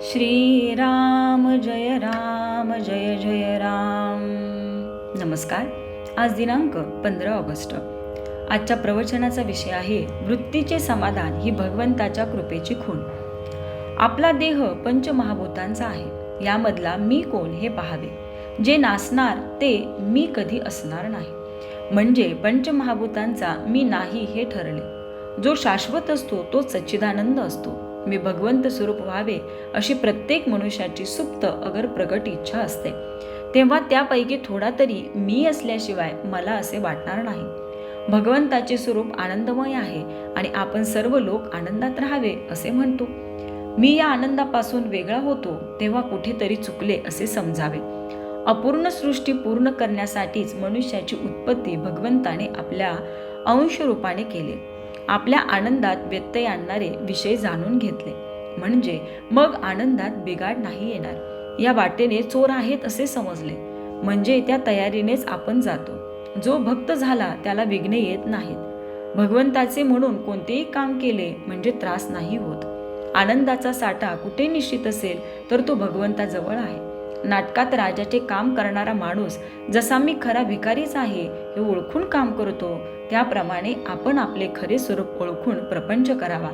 श्रीराम जय राम जय जय राम. नमस्कार. आज दिनांक 15 ऑगस्ट. आजच्या प्रवचनाचा विषय आहे वृत्तीचे समाधान ही भगवंताच्या कृपेची खूण. आपला देह पंचमहाभूतांचा आहे. यामधला मी कोण हे पाहावे. जे नासणार ते मी कधी असणार नाही. म्हणजे पंचमहाभूतांचा मी नाही हे ठरले. जो शाश्वत असतो तो सच्चिदानंद असतो. मी भगवंत स्वरूप व्हावे अशी प्रत्येक मनुष्याची सुप्त अगर प्रगट इच्छा असते. तेव्हा त्यापैकी थोडा तरी मी असल्याशिवाय मला असे वाटणार नाही. भगवंताचे स्वरूप आनंदमय आहे आणि आपण सर्व लोक आनंदात राहावे असे म्हणतो. मी या आनंदापासून वेगळा होतो तेव्हा कुठेतरी चुकले असे समजावे. अपूर्ण सृष्टी पूर्ण करण्यासाठीच मनुष्याची उत्पत्ती भगवंताने आपल्या अंशरूपाने केली. आपल्या आनंदात व्यत्यय आणणारे विषय जाणून घेतले म्हणजे मग आनंदात बिघाड नाही येणार. या वाटेने चोर आहेत असे समजले म्हणजे त्या तयारीनेच आपण जातो. जो भक्त झाला त्याला विघ्ने येत नाहीत. भगवंताचे म्हणून कोणतेही काम केले म्हणजे त्रास नाही होत. आनंदाचा साठा कुठे निश्चित असेल तर तो भगवंताजवळ आहे. नाटकात राजाचे काम करणारा माणूस जसा मी खरा भिकारीच आहे हे ओळखून काम करतो त्याप्रमाणे आपण आपले खरे स्वरूप ओळखून प्रपंच करावा.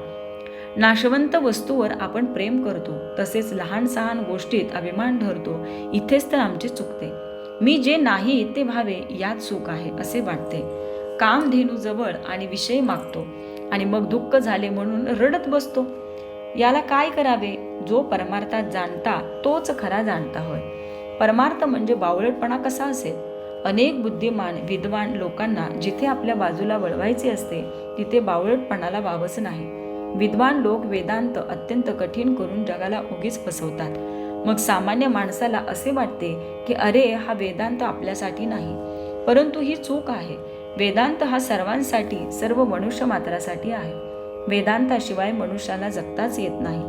नाशवंत वस्तूवर आपण प्रेम करतो तसेच लहान सहान गोष्टीत अभिमान धरतो. इथेच तर आमचे चुकते. मी जे नाही ते व्हावे यात सुख आहे असे वाटते. काम धेनू जवळ आणि विषय मागतो आणि मग दुःख झाले म्हणून रडत बसतो. याला काय करावे. जो परमार्थात जाणता तोच खरा जाणता होय. परमार्थ म्हणजे बावळटपणा कसा असेल. अनेक बुद्धिमान विद्वान लोकांना जिथे आपल्या बाजूला वळवायचे असते तिथे बावळटपणाला वावच नाही. विद्वान लोक वेदांत अत्यंत कठीण करून जगाला उगीच फसवतात. मग सामान्य माणसाला असे वाटते की अरे हा वेदांत आपल्यासाठी नाही. परंतु ही चूक आहे. वेदांत हा सर्वांसाठी सर्व मनुष्य मात्रासाठी आहे. वेदांताशिवाय मनुष्याला जगताच येत नाही.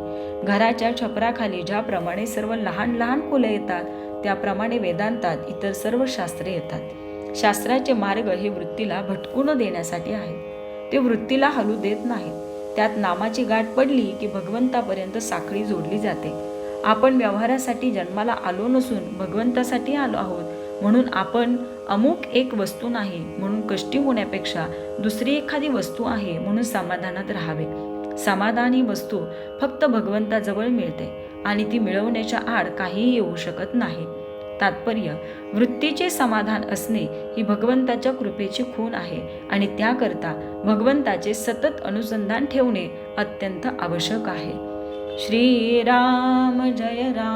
घराच्या छपराखाली ज्याप्रमाणे सर्व लहान लहान फुले येतात त्याप्रमाणे वेदांतात इतर सर्व शास्त्रे येतात. शास्त्राचे मार्ग हे वृत्तीला भटकू न देण्यासाठी आहे. ते वृत्तीला हलू देत नाहीत. त्यात नामाची गाठ पडली की भगवंतापर्यंत साखळी जोडली जाते. आपण व्यवहारासाठी जन्माला आलो नसून भगवंतासाठी आलो आहोत म्हणून आपण अमुक एक वस्तू नाही म्हणून कष्टी होण्यापेक्षा दुसरी एखादी वस्तू आहे म्हणून समाधानात राहावे. समाधान ही वस्तू फक्त भगवंताजवळ मिळते आणि ती मिळवण्याच्या आड काहीही येऊ शकत नाही. तात्पर्य वृत्तीचे समाधान असणे ही भगवंताच्या कृपेची खूण आहे आणि त्याकरता भगवंताचे सतत अनुसंधान ठेवणे अत्यंत आवश्यक आहे. श्रीराम जय राम.